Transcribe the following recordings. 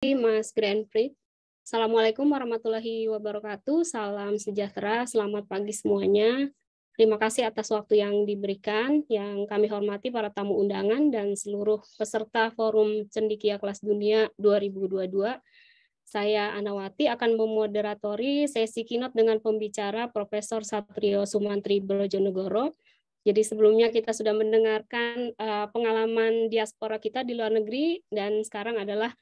Mas Grand Prix. Assalamualaikum warahmatullahi wabarakatuh. Salam sejahtera, selamat pagi semuanya. Terima kasih atas waktu yang diberikan. Yang kami hormati para tamu undangan dan seluruh peserta Forum Cendekia Kelas Dunia 2022. Saya Anawati akan memoderatori sesi keynote dengan pembicara Profesor Satrio Sumantri Brojonegoro. Jadi sebelumnya kita sudah mendengarkan pengalaman diaspora kita di luar negeri, dan sekarang adalah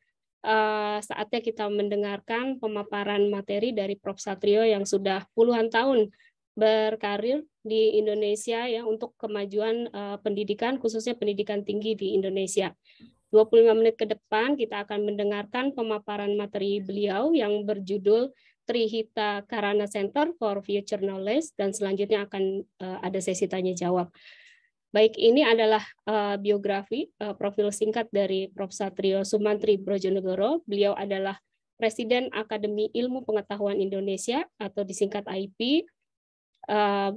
saatnya kita mendengarkan pemaparan materi dari Prof. Satrio yang sudah puluhan tahun berkarir di Indonesia ya untuk kemajuan pendidikan, khususnya pendidikan tinggi di Indonesia. 25 menit ke depan kita akan mendengarkan pemaparan materi beliau yang berjudul Trihita Karana Center for Future Knowledge, dan selanjutnya akan ada sesi tanya jawab. Baik, ini adalah biografi, profil singkat dari Prof. Satrio Sumantri Brojonegoro. Beliau adalah Presiden Akademi Ilmu Pengetahuan Indonesia atau disingkat AIP.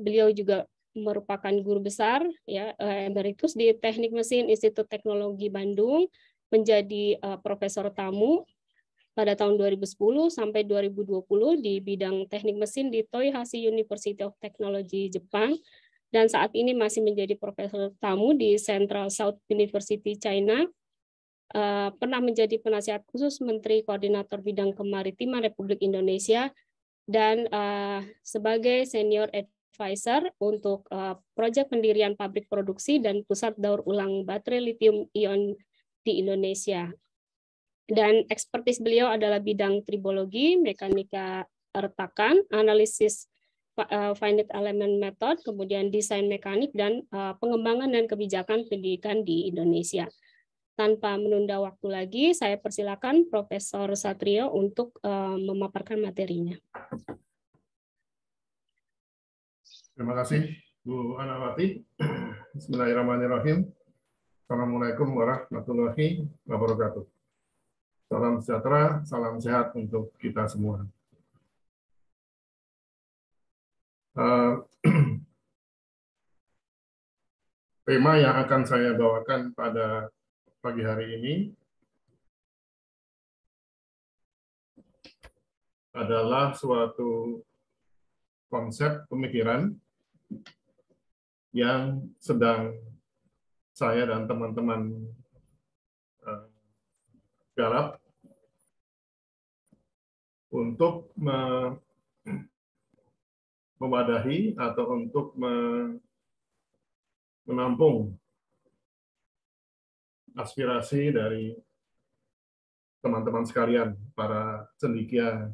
Beliau juga merupakan guru besar ya emeritus di Teknik Mesin Institut Teknologi Bandung, menjadi profesor tamu pada tahun 2010 sampai 2020 di bidang Teknik Mesin di Toyohashi University of Technology Jepang. Dan saat ini masih menjadi profesor tamu di Central South University China, pernah menjadi penasihat khusus Menteri Koordinator Bidang Kemaritiman Republik Indonesia, dan sebagai senior advisor untuk proyek pendirian pabrik produksi dan pusat daur ulang baterai lithium ion di Indonesia. Dan ekspertis beliau adalah bidang tribologi, mekanika retakan, analisis finite element method, kemudian desain mekanik, dan pengembangan dan kebijakan pendidikan di Indonesia. Tanpa menunda waktu lagi, saya persilakan Profesor Satrio untuk memaparkan materinya. Terima kasih, Bu Anawati. Bismillahirrahmanirrahim. Assalamualaikum warahmatullahi wabarakatuh. Salam sejahtera, salam sehat untuk kita semua. Tema yang akan saya bawakan pada pagi hari ini adalah suatu konsep pemikiran yang sedang saya dan teman-teman garap untuk memadahi atau untuk menampung aspirasi dari teman-teman sekalian, para cendekia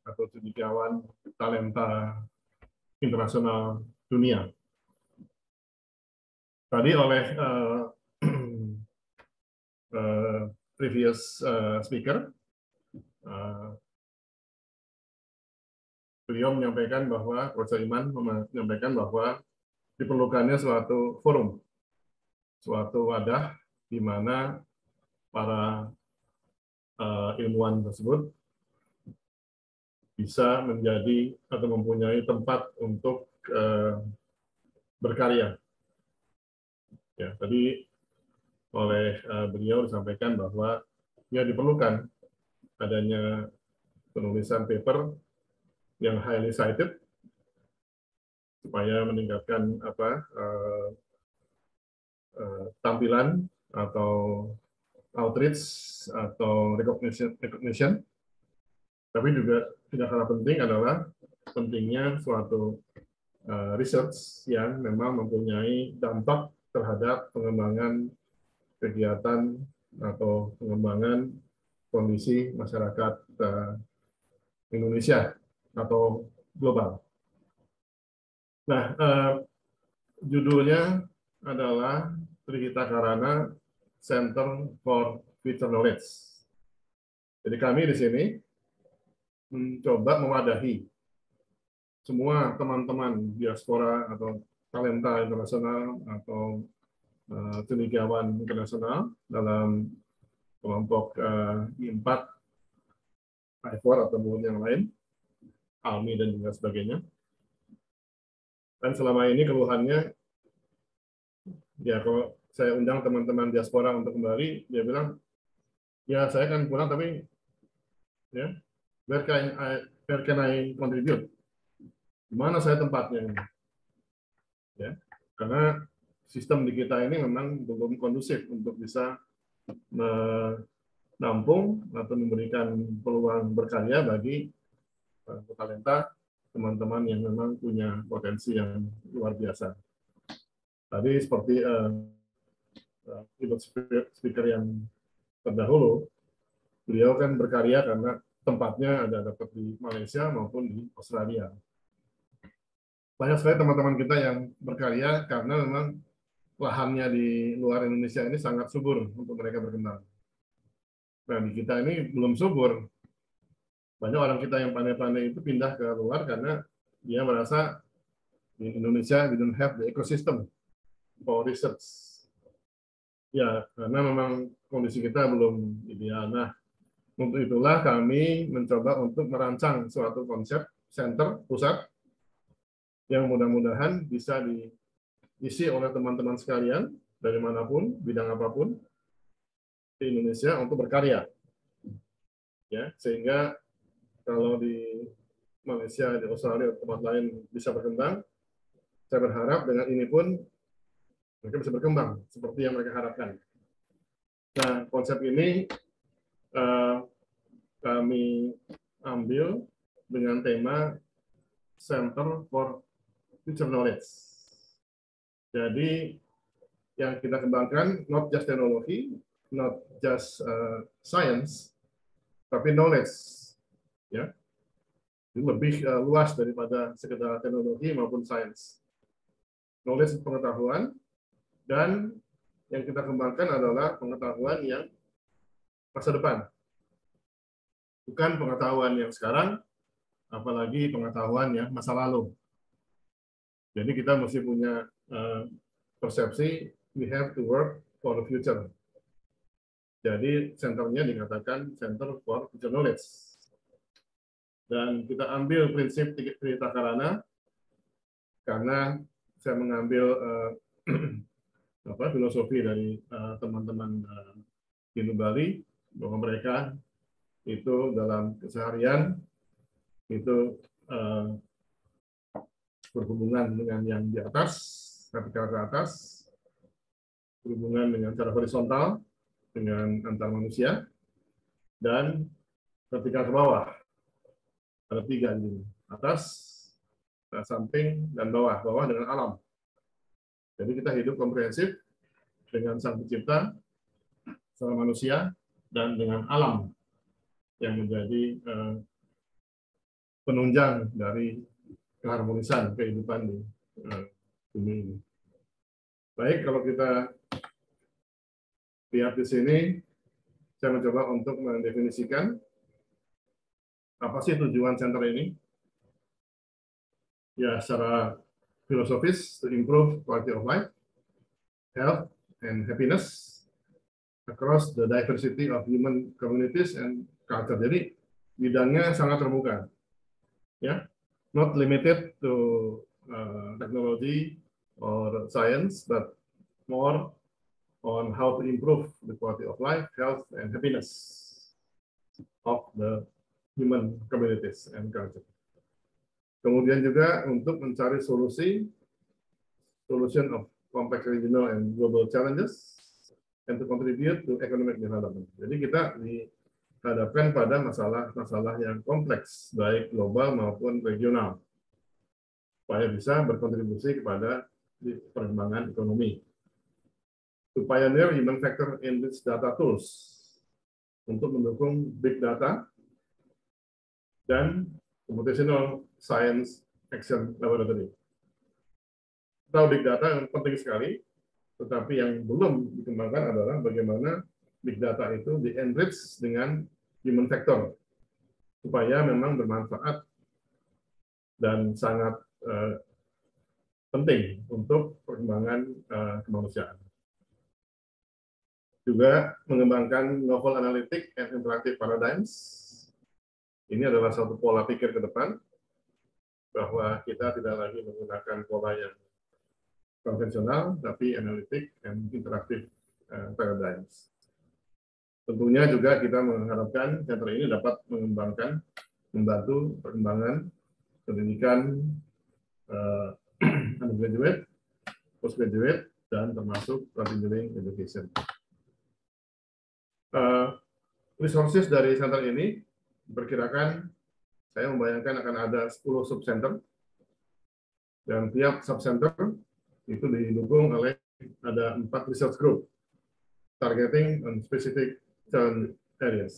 atau cendekiawan talenta internasional dunia. Tadi oleh previous speaker, beliau menyampaikan bahwa, Profesor Iman menyampaikan bahwa diperlukannya suatu forum, suatu wadah di mana para ilmuwan tersebut bisa menjadi atau mempunyai tempat untuk berkarya. Ya, tadi oleh beliau disampaikan bahwa ya diperlukan adanya penulisan paper yang highly cited supaya meningkatkan tampilan atau outreach atau recognition. Tapi juga tidak kalah penting adalah pentingnya suatu research yang memang mempunyai dampak terhadap pengembangan kegiatan atau pengembangan kondisi masyarakat Indonesia atau global. Nah, judulnya adalah Trihita Karana Center for Future Knowledge. Jadi kami di sini mencoba mewadahi semua teman-teman diaspora atau talenta internasional atau cendekiawan internasional dalam kelompok I4, I4 atau yang lain, ALMI dan juga sebagainya. Dan selama ini keluhannya, ya kalau saya undang teman-teman diaspora untuk kembali, dia bilang, Ya, saya kan pulang, tapi ya, where can I contribute? Di mana saya tempatnya? Ya, karena sistem di kita ini memang belum kondusif untuk bisa menampung atau memberikan peluang berkarya bagi talenta teman-teman yang memang punya potensi yang luar biasa. Tadi seperti speaker yang terdahulu, beliau kan berkarya karena tempatnya ada dapat di Malaysia maupun di Australia. Banyak sekali teman-teman kita yang berkarya karena memang lahannya di luar Indonesia ini sangat subur untuk mereka berkembang. Nah, di kita ini belum subur. Banyak orang kita yang pandai-pandai itu pindah ke luar karena dia merasa di Indonesia we don't have the ecosystem for research. Ya, karena memang kondisi kita belum ideal. Nah, untuk itulah kami mencoba untuk merancang suatu konsep center pusat yang mudah-mudahan bisa diisi oleh teman-teman sekalian dari manapun, bidang apapun di Indonesia untuk berkarya. Ya, sehingga kalau di Malaysia, di Australia, tempat lain bisa berkembang, saya berharap dengan ini pun mereka bisa berkembang seperti yang mereka harapkan. Nah, konsep ini kami ambil dengan tema Center for Future Knowledge. Jadi yang kita kembangkan not just teknologi, not just science, tapi knowledge, ya, lebih luas daripada sekedar teknologi maupun sains. Knowledge pengetahuan, dan yang kita kembangkan adalah pengetahuan yang masa depan, bukan pengetahuan yang sekarang, apalagi pengetahuan yang masa lalu. Jadi kita mesti punya persepsi we have to work for the future. Jadi senternya dikatakan Center for Future Knowledge. Dan kita ambil prinsip Trita Karana karena saya mengambil filosofi dari teman-teman di Bali bahwa mereka itu dalam keseharian itu berhubungan dengan yang di atas, vertikal ke atas, berhubungan dengan cara horizontal dengan antar manusia, dan vertikal ke bawah. Ada 3 ini, atas, samping, dan bawah. Bawah dengan alam. Jadi kita hidup komprehensif dengan Sang Pencipta, sama manusia, dan dengan alam yang menjadi penunjang dari keharmonisan kehidupan di bumi ini. Baik, kalau kita lihat di sini, saya mencoba untuk mendefinisikan apa sih tujuan center ini. Ya, secara filosofis, to improve quality of life, health, and happiness across the diversity of human communities and culture. Jadi bidangnya sangat terbuka, ya, not limited to technology or science, but more on how to improve the quality of life, health, and happiness of the human communities and culture. Kemudian juga untuk mencari solution of complex regional and global challenges, and to contribute to economic development. Jadi kita dihadapkan pada masalah-masalah yang kompleks, baik global maupun regional, supaya bisa berkontribusi kepada perkembangan ekonomi. To pioneer human factor in this data tools, untuk mendukung big data dan computational science action laboratory. Tahu big data yang penting sekali, tetapi yang belum dikembangkan adalah bagaimana big data itu di-enrich dengan human factor, supaya memang bermanfaat dan sangat penting untuk perkembangan kemanusiaan. Juga mengembangkan novel analytic and interactive paradigms. Ini adalah satu pola pikir ke depan, bahwa kita tidak lagi menggunakan pola yang konvensional, tapi analytic and interactive paradigms. Tentunya juga kita mengharapkan center ini dapat membantu perkembangan pendidikan undergraduate, postgraduate, dan termasuk continuing education. Resources dari center ini diperkirakan, saya membayangkan akan ada 10 subcenter, dan tiap subcenter itu didukung oleh ada 4 research group targeting on specific areas.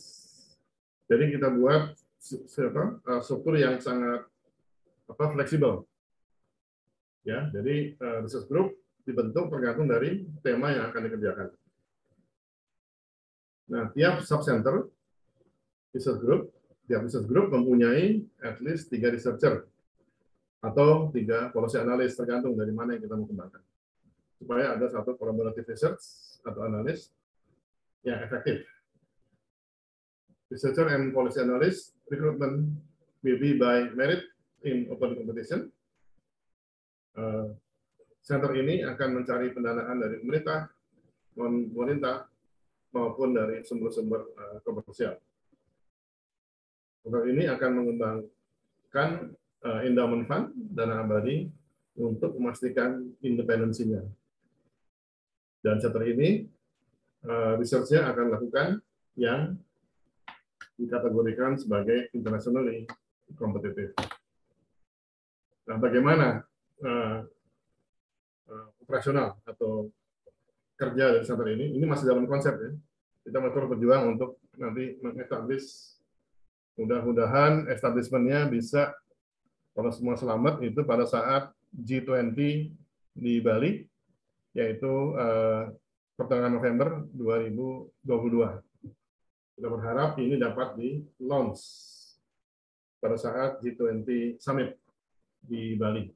Jadi kita buat struktur yang sangat fleksibel. Ya, jadi research group dibentuk tergantung dari tema yang akan dikerjakan. Nah, tiap subcenter research group mempunyai at least 3 researcher atau 3 policy analyst, tergantung dari mana yang kita mau kembangkan. Supaya ada satu collaborative research atau analis yang efektif. Researcher and policy analyst recruitment will be by merit in open competition. Center ini akan mencari pendanaan dari pemerintah, non-pemerintah, maupun dari sumber-sumber komersial. Program ini akan mengembangkan endowment fund, dana abadi, untuk memastikan independensinya. Dan center ini, research-nya akan lakukan yang dikategorikan sebagai internationally competitive. Nah, bagaimana operasional atau kerja dari center ini? Ini masih dalam konsep ya. Kita masih berjuang untuk nanti mengestablish, mudah-mudahan establishment-nya bisa, kalau semua selamat, itu pada saat G20 di Bali, yaitu pertengahan November 2022. Kita berharap ini dapat di-launch pada saat G20 Summit di Bali.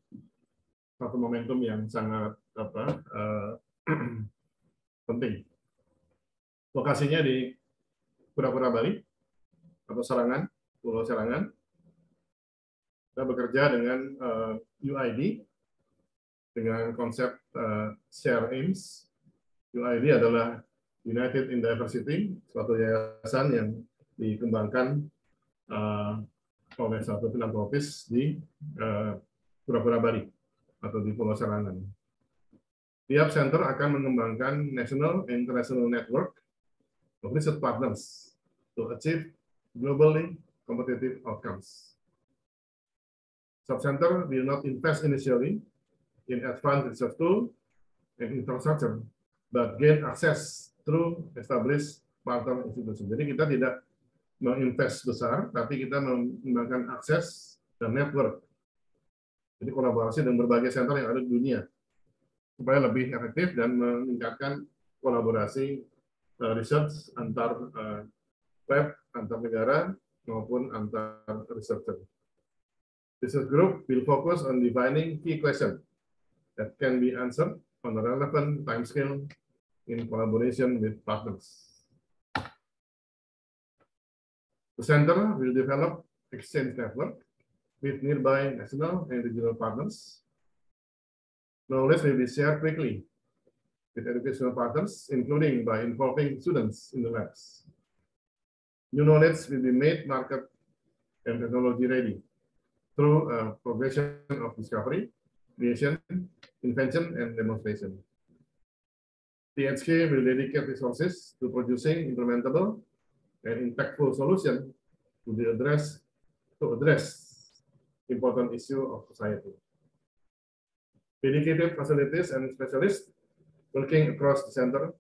Satu momentum yang sangat penting. Lokasinya di Pura-Pura Bali, atau Sarangan, Pulau Sarangan. Kita bekerja dengan UID, dengan konsep Share Aims. UID adalah United in Diversity, suatu yayasan yang dikembangkan oleh satu filantropis di Pura-Pura Bali atau di Pulau Sarangan. Tiap center akan mengembangkan national and international network of research partners to achieve globally competitive outcomes. Subcenter will not invest initially in advanced research tool and infrastructure, but gain access through established partner institution. Jadi kita tidak menginvest besar, tapi kita mengembangkan akses dan network. Jadi kolaborasi dengan berbagai center yang ada di dunia, supaya lebih efektif dan meningkatkan kolaborasi research antar lab, antar negara, maupun antar researcher. Research group will focus on defining key questions that can be answered on a relevant timescale in collaboration with partners. The center will develop exchange network with nearby national and regional partners. Knowledge will be shared quickly with educational partners, including by involving students in the labs. New knowledge will be made market and technology ready through a progression of discovery, creation, invention, and demonstration. THK will dedicate resources to producing implementable and impactful solutions to address important issue of society. Dedicated facilities and specialists working across the center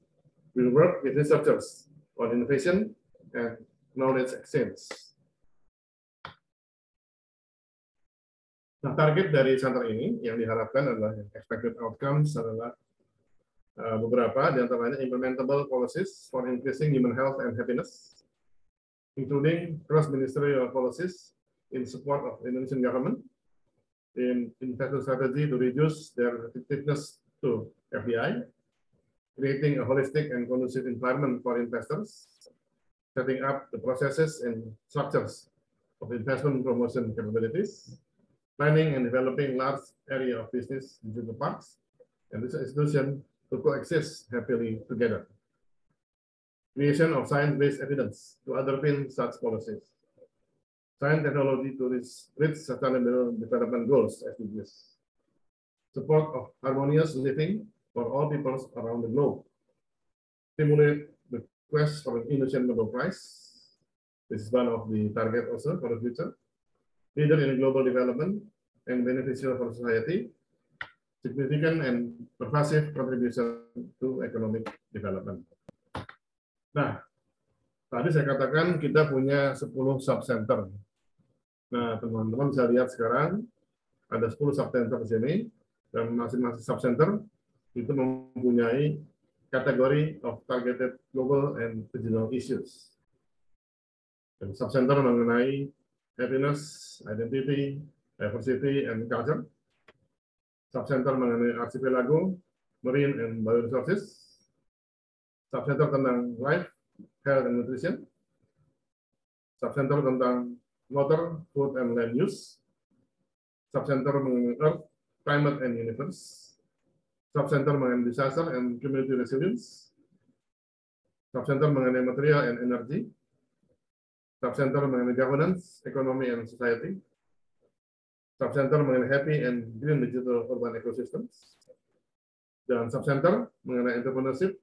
will work with researchers on innovation and knowledge exchange. Nah, target dari center ini yang diharapkan adalah expected outcomes adalah beberapa, di antaranya implementable policies for increasing human health and happiness, including cross-ministerial policies in support of Indonesian government, in investment strategy to reduce their effectiveness to FDI, creating a holistic and conducive environment for investors, setting up the processes and structures of investment promotion capabilities, planning and developing large area of business digital parks, and this institution to coexist happily together. creation of science-based evidence to underpin such policies, science technology to reach sustainable development goals, SDGs, support of harmonious living for all peoples around the globe, stimulate the quest for an Indonesian Nobel Prize. This is one of the target also for the future. Leader in global development and beneficial for society, significant and pervasive contribution to economic development. Nah, tadi saya katakan kita punya 10 subcenter. Nah, teman-teman bisa lihat sekarang ada 10 subcenter di sini, dan masing-masing subcenter itu mempunyai kategori of targeted global and regional issues. Dan subcenter mengenai happiness, identity, diversity, and culture. Subcenter mengenai archipelago, marine and bioresources. Subcenter tentang life, health and nutrition. Subcenter tentang water, food and land use. Subcenter mengenai earth, climate and universe. Subcenter mengenai disaster and community resilience. Subcenter mengenai material and energy. Subcenter mengenai governance, economy and society. Subcenter mengenai happy and green digital urban ecosystems. Dan subcenter mengenai entrepreneurship,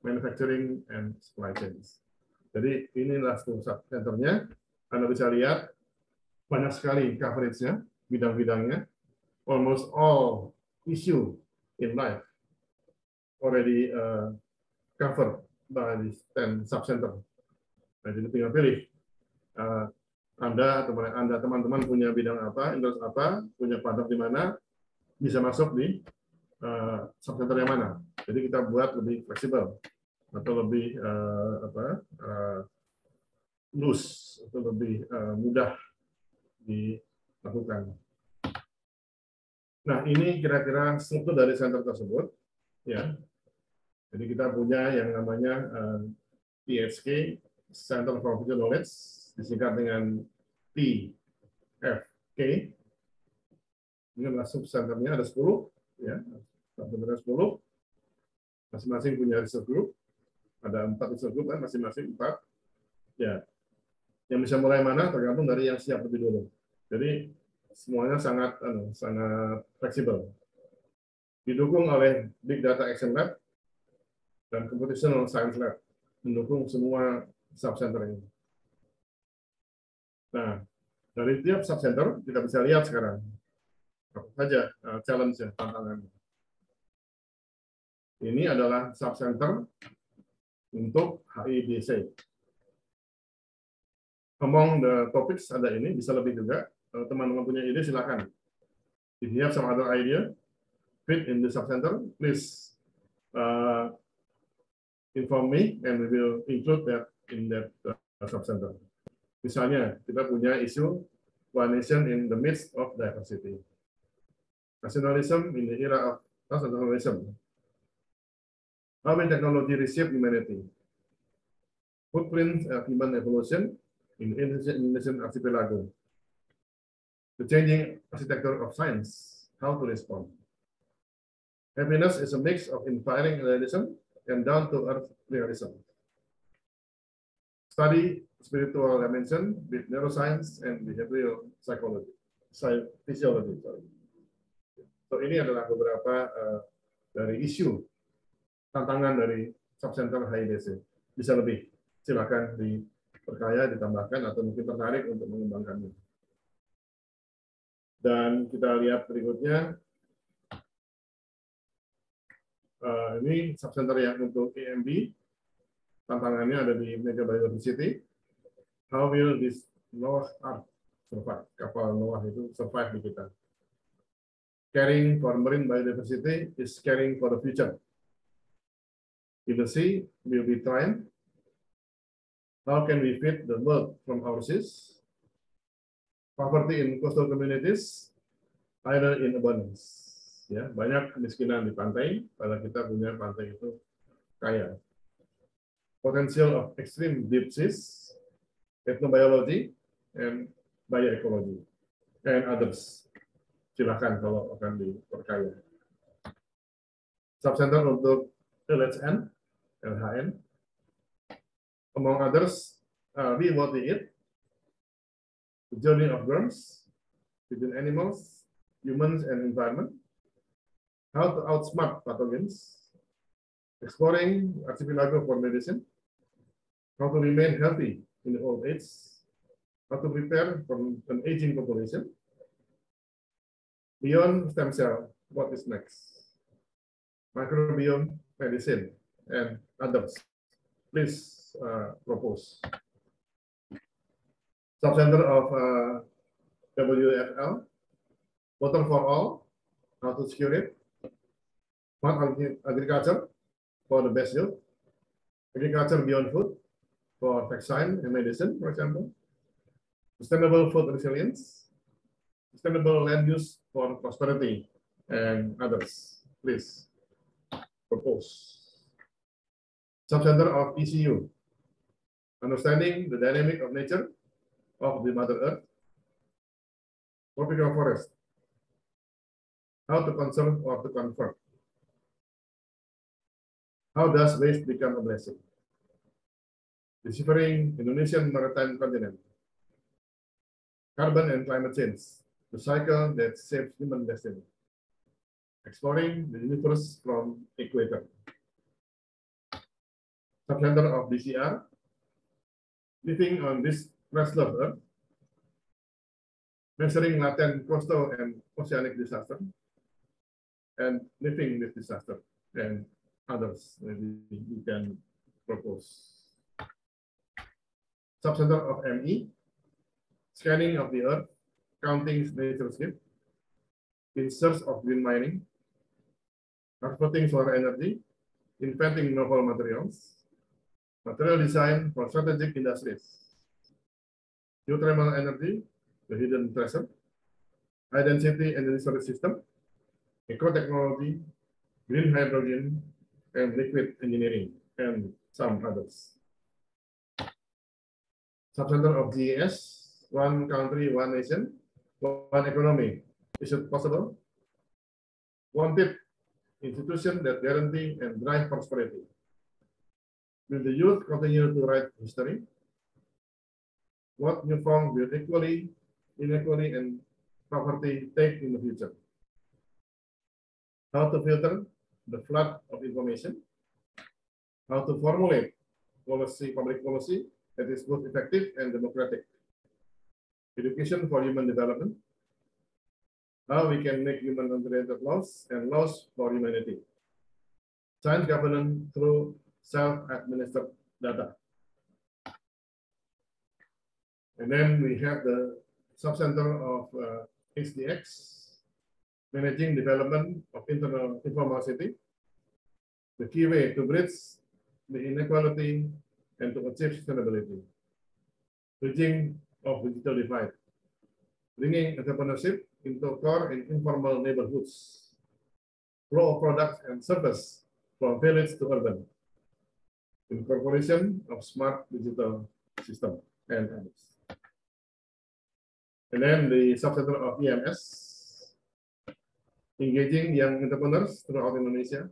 manufacturing and supply chains. Jadi inilah subcenternya. Anda bisa lihat banyak sekali coverage-nya, bidang-bidangnya. Almost all issue in life already covered by the 10 subcenter. Nah, jadi tinggal pilih. Anda teman-teman punya bidang apa, interest apa, punya partner di mana, bisa masuk di subcenter yang mana. Jadi kita buat lebih fleksibel atau lebih loose atau lebih mudah dilakukan. Nah, ini kira-kira struktur dari center tersebut, ya. Jadi kita punya yang namanya TFK, Center for Future Knowledge, disingkat dengan TFK. Ini adalah subcenternya, ada 10, ya. Subcenternya 10. Masing-masing punya research group. Ada 4 research group kan, masing-masing 4. Ya. Yang bisa mulai mana tergantung dari yang siap lebih dulu. Jadi semuanya sangat fleksibel. Didukung oleh Big Data Action Lab dan Computational Science Lab, mendukung semua subcenter ini. Nah, dari tiap subcenter kita bisa lihat sekarang apa saja challenge-nya, tantangannya. Ini adalah subcenter untuk HIDC. Among the topics ada ini, bisa lebih juga. Kalau teman-teman punya ide, silakan. If you have some other idea, fit in the subcenter, please inform me, and we will include that in that subcenter. Misalnya, kita punya isu One Nation in the midst of diversity. Nationalism in the era of transnationalism. How will technology reshape humanity? Footprints of human evolution in the Indonesian archipelago. The changing architecture of science, how to respond. Happiness is a mix of inspiring realism and down-to-earth realism. Study spiritual dimension with neuroscience and behavioral psychology, physiology. So ini adalah beberapa dari isu tantangan dari subcenter HIDC. Bisa lebih, silakan diperkaya, ditambahkan, atau mungkin tertarik untuk mengembangkannya. Dan kita lihat berikutnya, ini subcenter yang untuk EMB, tantangannya ada di Mega Biodiversity. How will this Noah Ark survive? Kapal Noah itu survive di kita. Caring for marine biodiversity is caring for the future. In the sea will be trying. How can we feed the world from our seas? Poverty in coastal communities, either in abundance. Ya, banyak kemiskinan di pantai, padahal kita punya pantai itu kaya. Potential of extreme deep seas, ethnobiology, and bioecology, and others. Silakan kalau akan diperkaya. Subcenter untuk LHN, Among others, Be What We Eat, The Journey of Worms, Between Animals, Humans, and Environment, How to Outsmart Pathogens, Exploring Archipelago for Medicine, How to Remain Healthy in the Old Age, How to Prepare for an Aging Population, Beyond Stem Cell, What is Next, Microbiome Medicine, and others. Please propose. Subcenter of WFL, Water for All, How to Secure It, Smart Agriculture for the Best Yield, Agriculture Beyond Food for vaccine and medicine, for example, Sustainable Food Resilience, Sustainable Land Use for Prosperity, and others. Please propose. Subcenter of ECU, Understanding the Dynamic of Nature of the Mother Earth, Tropical Forest, How to Conserve or to Convert, How does waste become a blessing, Deciphering Indonesian Maritime Continent, Carbon and Climate Change, the cycle that shapes human destiny, Exploring the universe from equator. Subcenter of DCR, Living on this restless Earth, Measuring latent coastal and oceanic disaster, and Living with disaster, and others. Maybe you can propose. Subcenter of ME, Scanning of the Earth, Counting nature's gift, In search of green mining, Transporting solar energy, Inventing novel materials, Material design for strategic industries, Geothermal energy, the hidden treasure, High density energy storage system, Eco-technology, green hydrogen, and liquid engineering, and some others. Subcenter of GES, One Country, One Nation, One Economy. Is it possible? Wanted, institution that guarantee and drive prosperity. Will the youth continue to write history? What new form will equality, inequality, and poverty take in the future? How to filter the flood of information? How to formulate public policy that is both effective and democratic? Education for human development? How we can make human-oriented laws and laws for humanity? Science governance through self-administered data. And then we have the subcenter of HDX, Managing Development of Internal Informal City, the key way to bridge the inequality and to achieve sustainability, bridging of digital divide, bringing entrepreneurship into core and informal neighborhoods, flow of products and service from village to urban, incorporation of smart digital system, and others. And then the subcenter of EMS, engaging young entrepreneurs throughout Indonesia,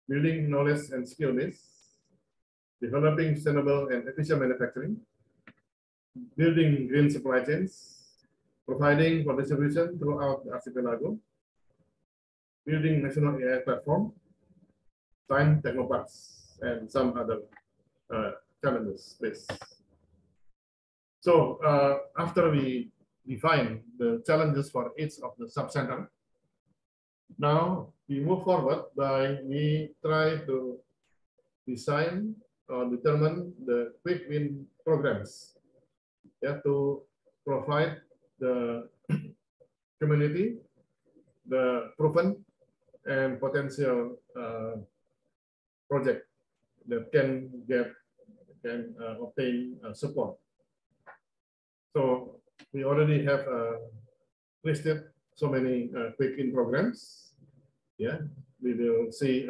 building knowledge and skill base, developing sustainable and efficient manufacturing, building green supply chains, providing for distribution throughout the archipelago, building national AI platform, Science Technoparks, and some other challenges. Please. So after we define the challenges for each of the subcenter, now we move forward by we try to design or determine the quick win programs, to provide the community the proven and potential project that can obtain support. So we already have listed so many quick win programs. Yeah, we will see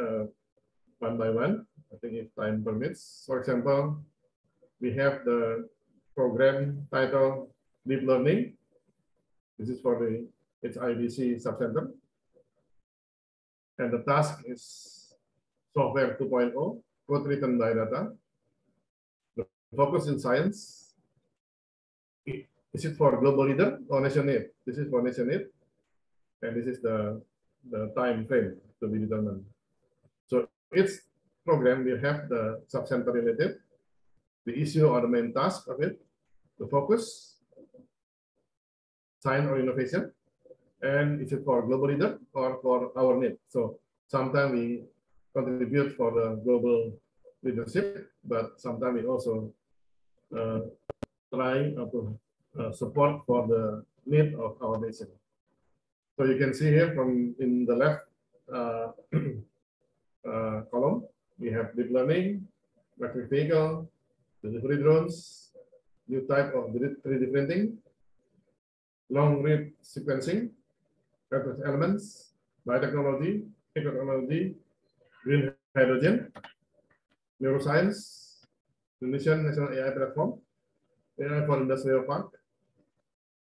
one by one. I think if time permits. For example, we have the program titled Deep Learning. This is for the HIDC subcenter. And the task is Software 2.0, code written by data. focus in science. Is it for global leader or nation need? This is for nation need, and this is the time frame to be determined. So each program will have the subcenter related, the issue or the main task of it, the focus, science or innovation, and is it for global leader or for our need? So sometimes we contribute for the global leadership, but sometimes we also try to support for the need of our nation. So you can see here from in the left column, we have deep learning, electric vehicle, delivery drones, new type of 3D printing, long read sequencing, reference elements, biotechnology, ecotechnology, green hydrogen, neuroscience, Indonesian National AI Platform, AI for Industrial Park,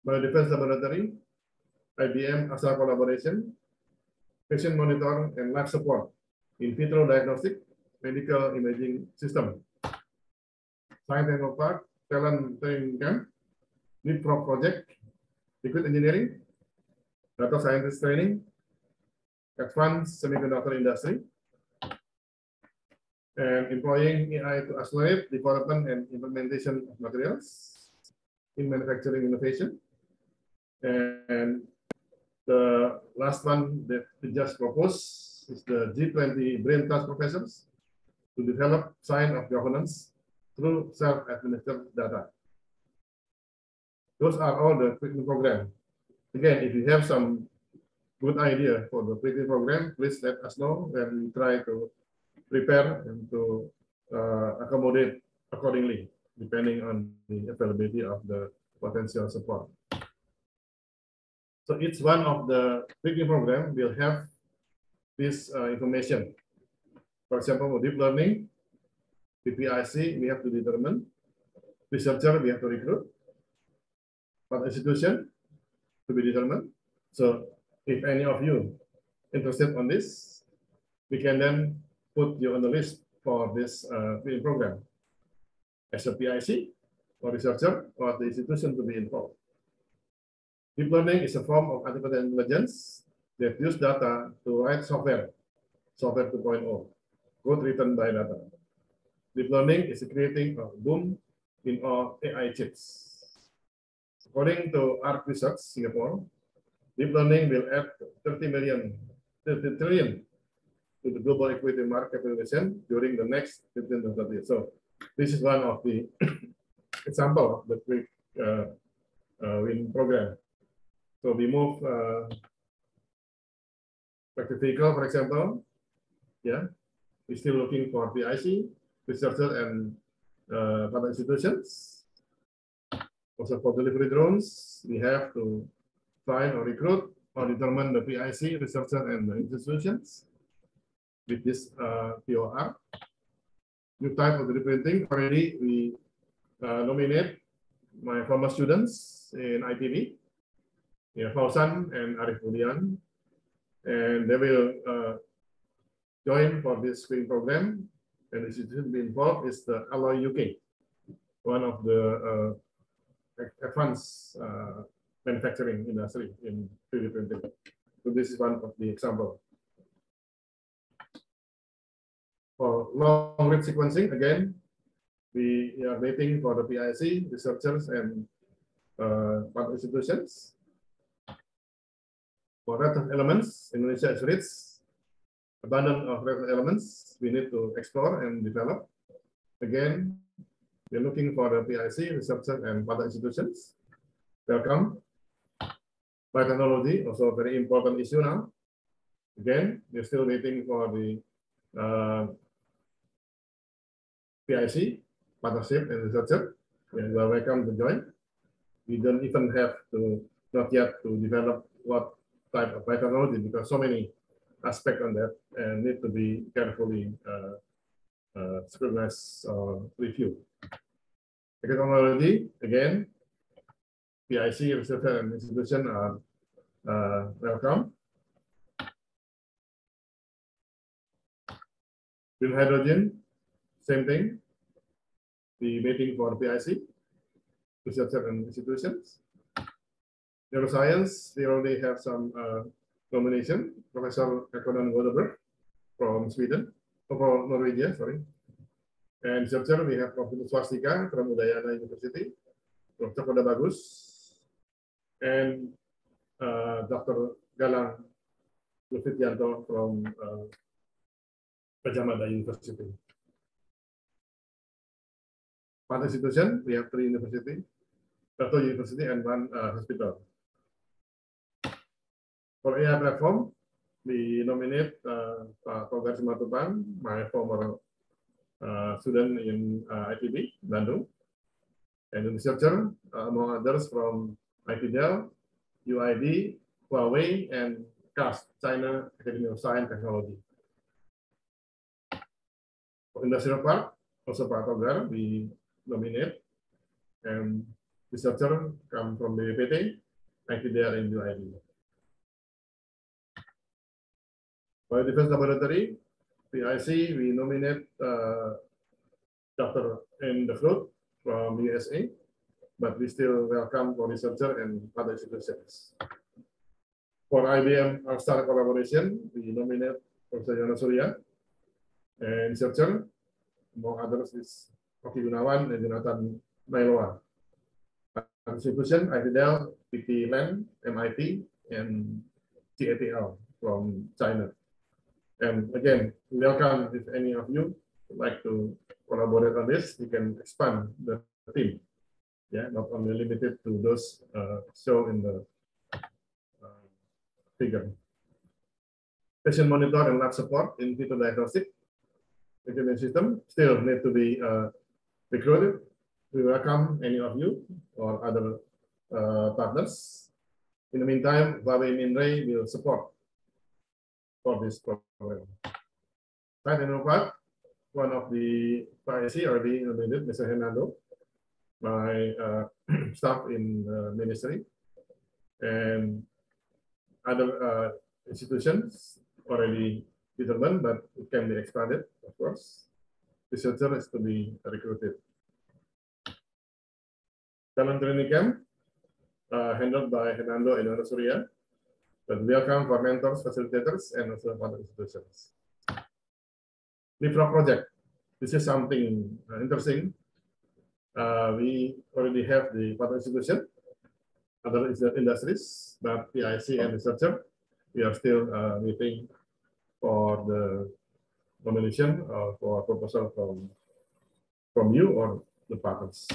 Biodefense Laboratory, IBM ASA collaboration, patient monitor and life support, in vitro diagnostic, medical imaging system, Science Technopark, talent training camp, leapfrog project, liquid engineering, data scientist training, advanced semiconductor industry, and employing AI to accelerate development and implementation of materials in manufacturing innovation. And the last one that we just proposed is the G20 Brain Trust Professors to develop science of governance through self-administered data. Those are all the quick program. Again, if you have some good idea for the quick program, please let us know, and we try to prepare and to accommodate accordingly, depending on the availability of the potential support. So each one of the quick program will have this information. For example, for deep learning, PPIC, we have to determine. Researcher, we have to recruit. But institution, to be determined. So if any of you interested on this, we can then put you on the list for this program as a PIC or researcher or the institution to be involved. Deep learning is a form of artificial intelligence that use data to write software 2.0, code written by data. Deep learning is creating a boom in all AI chips. According to ARC Research Singapore, deep learning will add 30 trillion to the global equity market capitalization during the next 15 to 30 years. So this is one of the example of the quick win program. So we move electric vehicle, for example. Yeah, we're still looking for PIC, researchers and other institutions. Also for delivery drones, we have to find or recruit or determine the PIC, researcher and the institutions with this POR. New type of 3D printing, already we nominate my former students in ITB, yeah, Fausan and Arif Budian, and they will join for this screening program. And the institution to be involved is the Alloy UK, one of the advanced manufacturing industry in 3D printing. So this is one of the example. For long read sequencing, again, we are waiting for the PIC, researchers, and partner institutions. For rare elements, Indonesia is rich. Abundance of rare elements we need to explore and develop. Again, we're looking for the PIC, researchers, and partner institutions. Welcome. Biotechnology, also a very important issue now. Again, we're still waiting for the PIC, partnership, and researcher. You are welcome to join. We don't even have to, not yet, to develop what type of biotechnology, because so many aspects on that and need to be carefully scrutinized or reviewed. Technology, again, PIC, researcher, and institution are welcome. Green hydrogen, same thing. be waiting for PIC, researcher and institutions. Neuroscience, we already have some nomination. Professor Ekonon Godeberg from Sweden, from Norwegia, sorry. And researcher, we have Professor Swastika from Udayana University, Dr. Koda Bagus, and Dr. Galang Lufityanto from Gajah Mada University. One institution, we have 3 universities, 2 university and 1 hospital. For AI platform, we nominate Pak Togar Simatupang, my former student in ITB, Bandung, and a researcher, among others from ITDEL, UID, Huawei, and CAST, China Academy of Science and Technology. For industrial park, also Pak Togar, we nominate, and researcher come from BPPT, ITDEL, and UID. For defense laboratory, PIC, we nominate Dr. N. DeFloat from USA, but we still welcome for researcher and other institutions. For IBM All-Star collaboration, we nominate Professor Yono Surya and researcher, among others is Oki Gunawan and Jonathan Mailoa. Institution, ITDEL, PT Land, MIT, and TATL from China. And again, welcome if any of you would like to collaborate on this, we can expand the team. Yeah, not only limited to those shown in the figure. Patient monitor and lab support in vitro diagnostic equipment system still need to be recruited. We welcome any of you or other partners. In the meantime, Huawei Minray will support for this program. Site Innovat, one of the PIC already nominated, Mr. Hernando, my staff in the ministry, and other institutions already determined, but it can be expanded, of course. Researcher is to be recruited. Talent training camp, handled by Hernando and Yono Surya. But welcome for mentors, facilitators, and also other institutions. Leapfrog project. This is something interesting. We already have the partner institution, other industries, but PIC and researcher, we are still waiting for the nomination for proposal from you or the partners.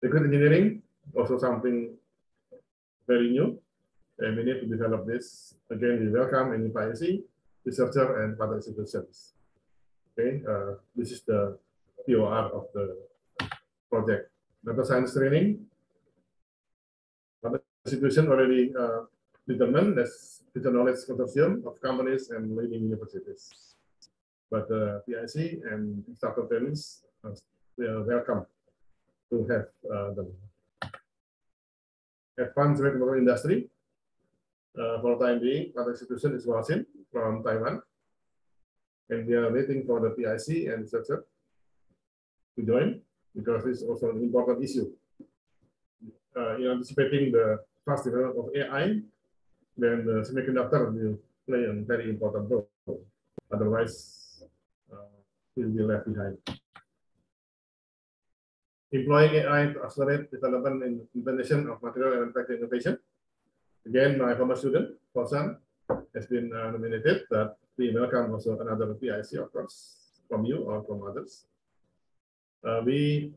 Liquid engineering, also something very new. And we need to develop this. Again, we welcome any PIC, researcher, and other institutions. Okay, this is the POR of the project. Data science training. Other institution already determined as data knowledge consortium of companies and leading universities. But PIC and startup trainings, we are welcome to have them. Advanced technology industry. For the time being, other institution is Wasin from Taiwan, and we are waiting for the PIC and researcher to join because this is also an important issue. In anticipating the fast development of AI, then the semiconductor will play a very important role. Otherwise, we will be left behind. Employing AI to accelerate development and implementation of material and manufacturing innovation. Again, my former student, Fosan, has been nominated, but we welcome also another PIC, of course, from you or from others. We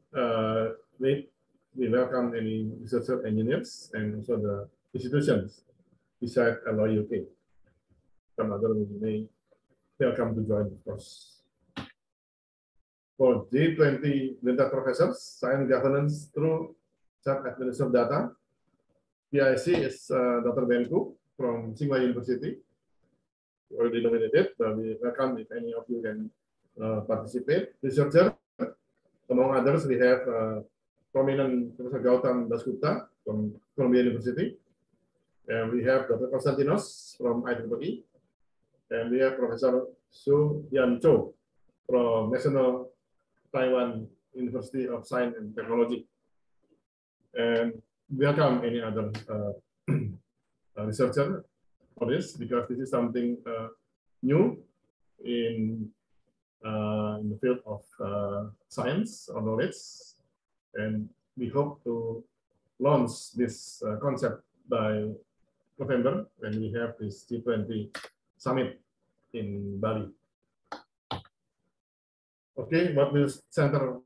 welcome any researcher engineers and also the institutions beside Alloy UK. Some other may welcome to join, of course. For G20 data professors, science governance through self-administered data, PIC is Dr. Ben Cook from Tsinghua University, already nominated, but we welcome if any of you can participate. Researcher, among others, we have prominent Professor Gautam Dasgupta from Columbia University, and we have Dr. Konstantinos from IEEE, and we have Professor Su Yan Cho from National Taiwan University of Science and Technology. And welcome any other researcher for this, because this is something new in the field of science or knowledge, and we hope to launch this concept by November when we have this G20 summit in Bali. Okay, what will center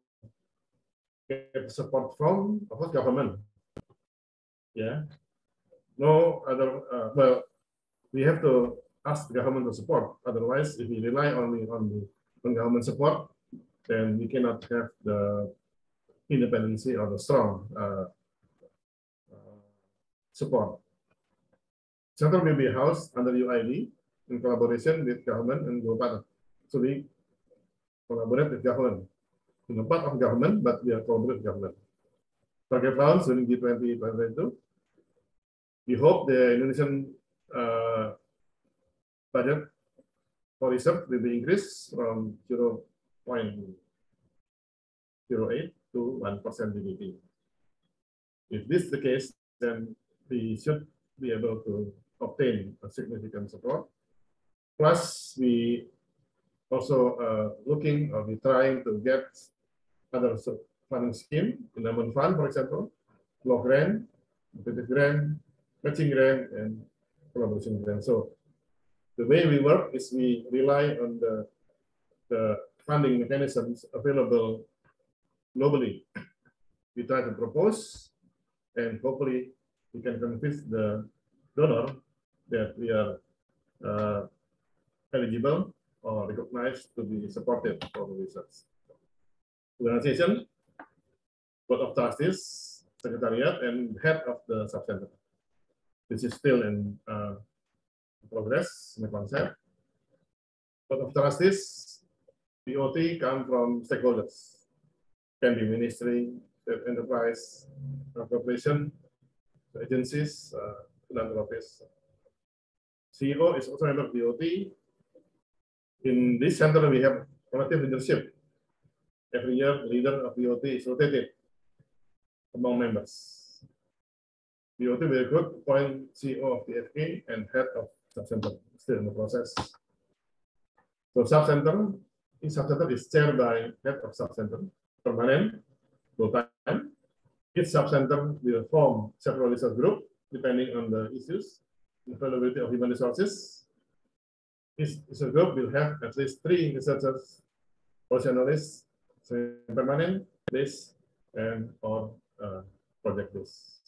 get support from? Of course, government. Yeah, no other. Well, we have to ask the government to support. Otherwise, if we rely only on government support, then we cannot have the independency or the strong support. Center will be housed under UID in collaboration with government and global partner. So we collaborate with government. In a part of government, but we are collaborate with government. Target rounds during G20 2022. We hope the Indonesian budget for research will be increased from 0.08 to 1% GDP. If this is the case, then we should be able to obtain a significant support. Plus, we also looking or we trying to get other funding scheme, endowment fund, for example, block grant, competitive grant, matching grant, and collaboration grant. So the way we work is we rely on the funding mechanisms available globally. We try to propose, and hopefully we can convince the donor that we are eligible or recognized to be supported for the research. Organization, Board of Trustees, Secretariat, and head of the subcenter. This is still in progress in the concept. Board of Trustees, BOT come from stakeholders. Can be ministry, enterprise, corporation, agencies, philanthropists. CEO is also member of BOT. In this center, we have collective leadership. Every year, the leader of BOT is rotated among members. BOT will recruit, appoint CEO of the FK and head of subcenter, still in the process. So subcenter, each subcenter is chaired by head of subcenter, permanent, full-time. Each subcenter will form several research group depending on the issues, availability of human resources. Each research group will have at least 3 researchers, professionals, permanent, base, and or project base.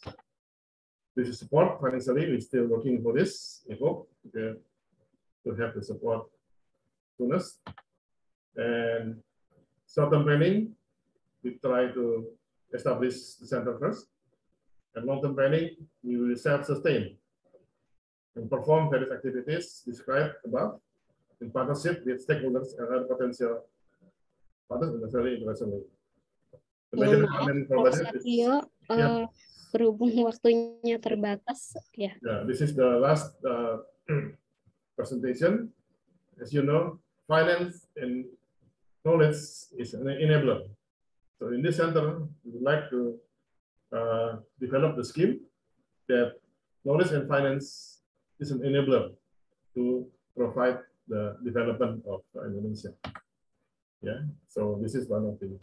This is support financially. We're still working for this. We hope to have the support soonest. And short-term planning, we try to establish the center first. And long-term planning, we will self-sustain and perform various activities described above in partnership with stakeholders and other potential partners internationally. The major requirement for budget is berhubung waktunya terbatas, ya. Yeah, this is the last presentation. As you know, finance and knowledge is an enabler. So in this center, we would like to develop the scheme that knowledge and finance is an enabler to provide the development of Indonesia. Yeah, so this is one of the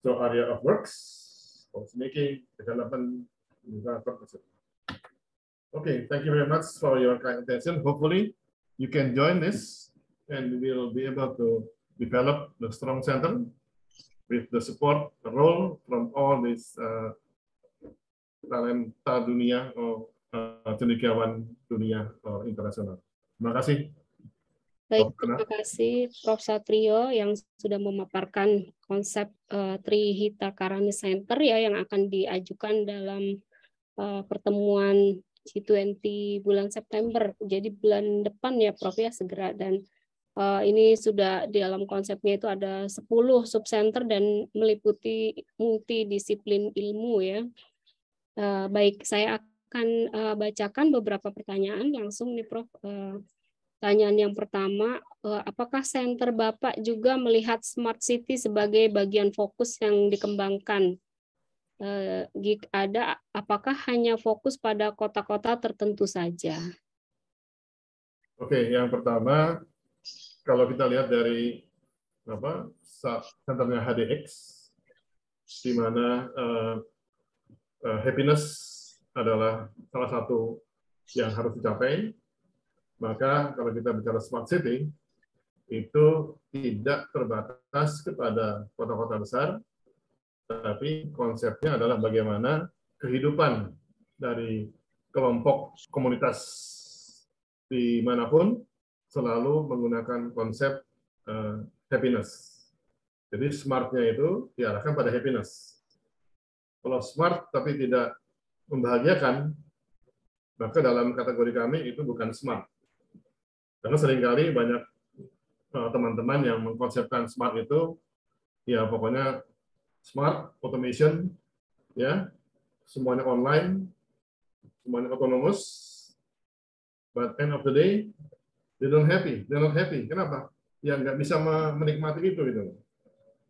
area of works. Making development. Okay, thank you very much for your kind attention. Hopefully, you can join this, and we will be able to develop the strong center with the support, the role from all these talenta dunia or cendekiawan dunia or internasional. Terima kasih. Baik, terima kasih Prof. Satrio yang sudah memaparkan konsep Trihita Karana Center ya yang akan diajukan dalam pertemuan G20 bulan September. Jadi bulan depan ya Prof ya segera, dan ini sudah di dalam konsepnya itu ada 10 subcenter dan meliputi multidisiplin ilmu ya. Baik, saya akan bacakan beberapa pertanyaan langsung nih Prof. pertanyaan yang pertama, apakah center Bapak juga melihat Smart City sebagai bagian fokus yang dikembangkan? Apakah hanya fokus pada kota-kota tertentu saja? Oke, yang pertama, kalau kita lihat dari senternya HDX, di mana happiness adalah salah satu yang harus dicapai, maka kalau kita bicara smart city, itu tidak terbatas kepada kota-kota besar, tapi konsepnya adalah bagaimana kehidupan dari kelompok komunitas dimanapun selalu menggunakan konsep happiness. Jadi smartnya itu diarahkan pada happiness. Kalau smart tapi tidak membahagiakan, maka dalam kategori kami itu bukan smart. Karena seringkali banyak teman-teman yang mengkonsepkan smart itu, ya pokoknya smart, automation, ya semuanya online, semuanya autonomous, but end of the day, they're not happy. Kenapa? Ya nggak bisa menikmati itu gitu.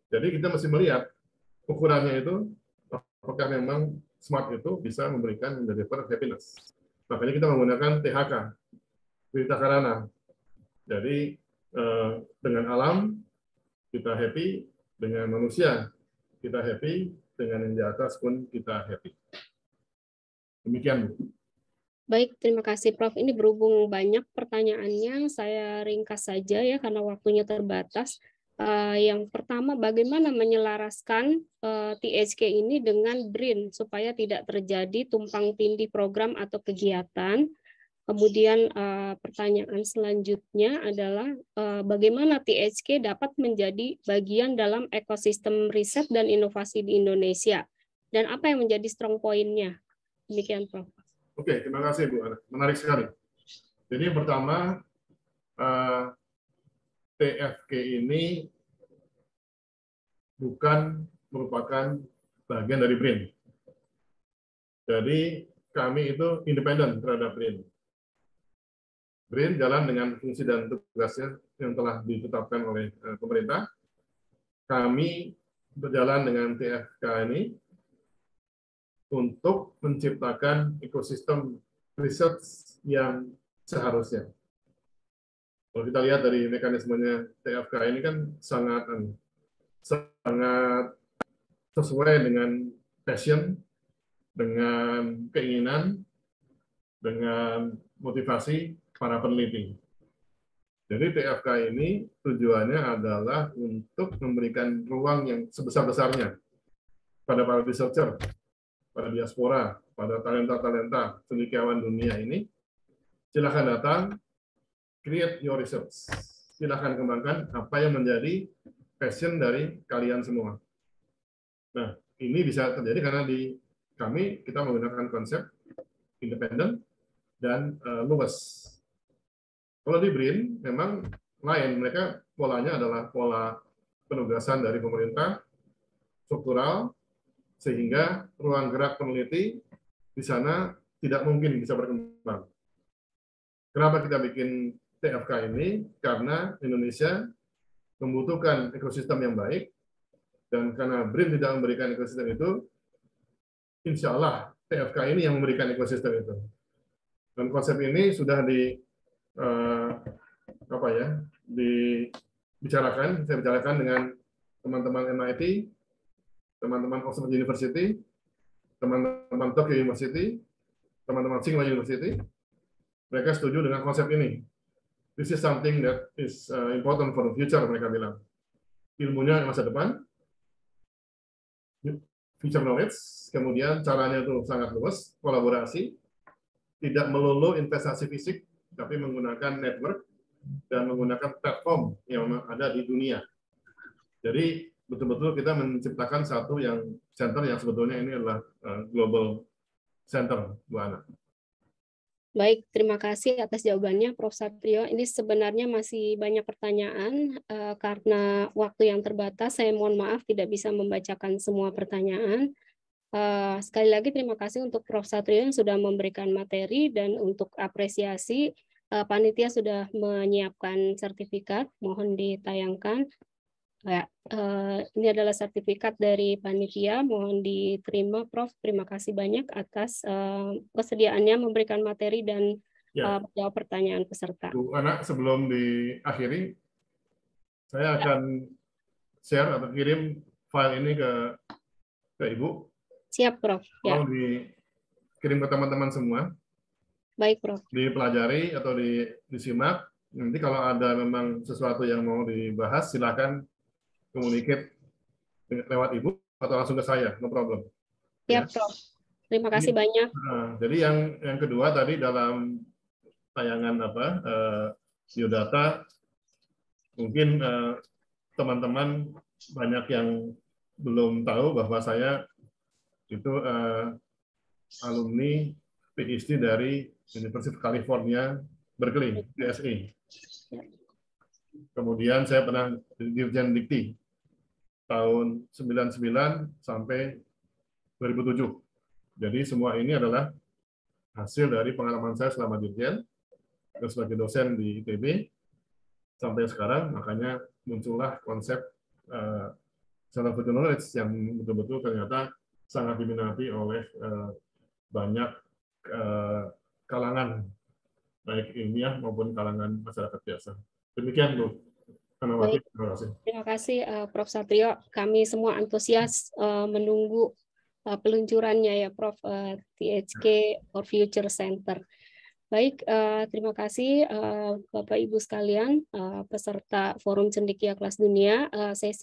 Jadi kita mesti melihat ukurannya itu, apakah memang smart itu bisa memberikan deliver happiness. Makanya kita menggunakan THK, Trita Karana. Jadi dengan alam kita happy, dengan manusia kita happy, dengan yang di atas pun kita happy. Demikian, Bu. Baik, terima kasih Prof. Ini berhubung banyak pertanyaannya, saya ringkas saja ya karena waktunya terbatas. Yang pertama, bagaimana menyelaraskan THK ini dengan BRIN supaya tidak terjadi tumpang tindih program atau kegiatan. Kemudian pertanyaan selanjutnya adalah bagaimana THK dapat menjadi bagian dalam ekosistem riset dan inovasi di Indonesia dan apa yang menjadi strong point-nya. Demikian Prof. Oke, terima kasih Bu Ana. Menarik sekali. Jadi yang pertama, TFK ini bukan merupakan bagian dari BRIN. Jadi kami itu independen terhadap BRIN. BRIN jalan dengan fungsi dan tugasnya yang telah ditetapkan oleh pemerintah. Kami berjalan dengan TFK ini untuk menciptakan ekosistem riset yang seharusnya. Kalau kita lihat dari mekanismenya TFK ini kan sangat sesuai dengan passion, dengan keinginan, dengan motivasi para peneliti. Jadi TFK ini tujuannya adalah untuk memberikan ruang yang sebesar-besarnya pada para researcher, pada diaspora, pada talenta-talenta cendekiawan dunia ini. Silakan datang, create your research. Silakan kembangkan apa yang menjadi passion dari kalian semua. Nah, ini bisa terjadi karena di kami kita menggunakan konsep independen dan luwes. Kalau di BRIN memang lain, mereka polanya adalah pola penugasan dari pemerintah struktural sehingga ruang gerak peneliti di sana tidak mungkin bisa berkembang. Kenapa kita bikin TFK ini? Karena Indonesia membutuhkan ekosistem yang baik, dan karena BRIN tidak memberikan ekosistem itu, insya Allah TFK ini yang memberikan ekosistem itu. Dan konsep ini sudah dibicarakan, saya bicarakan dengan teman-teman MIT, teman-teman Oxford University, teman-teman Tokyo University, teman-teman Tsinghua University. Mereka setuju dengan konsep ini. This is something that is important for the future, mereka bilang. Ilmunya masa depan, future knowledge, kemudian caranya itu sangat luas, kolaborasi, tidak melulu investasi fisik, tapi menggunakan network dan menggunakan platform yang ada di dunia. Jadi betul-betul kita menciptakan satu center yang sebetulnya ini adalah global center, Bu Ana. Baik, terima kasih atas jawabannya, Prof. Satrio. Ini sebenarnya masih banyak pertanyaan karena waktu yang terbatas. Saya mohon maaf tidak bisa membacakan semua pertanyaan. Sekali lagi terima kasih untuk Prof. Satrio yang sudah memberikan materi dan untuk apresiasi panitia sudah menyiapkan sertifikat, mohon ditayangkan. Ya, ini adalah sertifikat dari panitia, mohon diterima, Prof. Terima kasih banyak atas kesediaannya memberikan materi dan menjawab pertanyaan peserta. Bu Ana, sebelum diakhiri, saya akan share atau kirim file ini ke Ibu. Siap, Prof. Tolong dikirim ke teman-teman semua. Baik, Prof. Dipelajari atau disimak. Nanti kalau ada memang sesuatu yang mau dibahas, silakan communicate lewat Ibu atau langsung ke saya, no problem. Siap, Prof. Terima kasih banyak. Jadi yang kedua tadi dalam tayangan biodata, mungkin teman-teman banyak yang belum tahu bahwa saya itu alumni PhD dari University of California, Berkeley, USA. Kemudian saya pernah Dirjen Dikti tahun 99 sampai 2007. Jadi semua ini adalah hasil dari pengalaman saya selama Dirjen dan sebagai dosen di ITB sampai sekarang. Makanya muncullah konsep Center for Knowledge yang betul-betul ternyata sangat diminati oleh banyak kalangan, baik ilmiah maupun kalangan masyarakat biasa. Demikian, Bu. Baik. Terima kasih, Prof. Satrio. Kami semua antusias menunggu peluncurannya ya, Prof. THK for Future Center. Baik, terima kasih Bapak Ibu sekalian, peserta Forum Cendekia Kelas Dunia. Sesi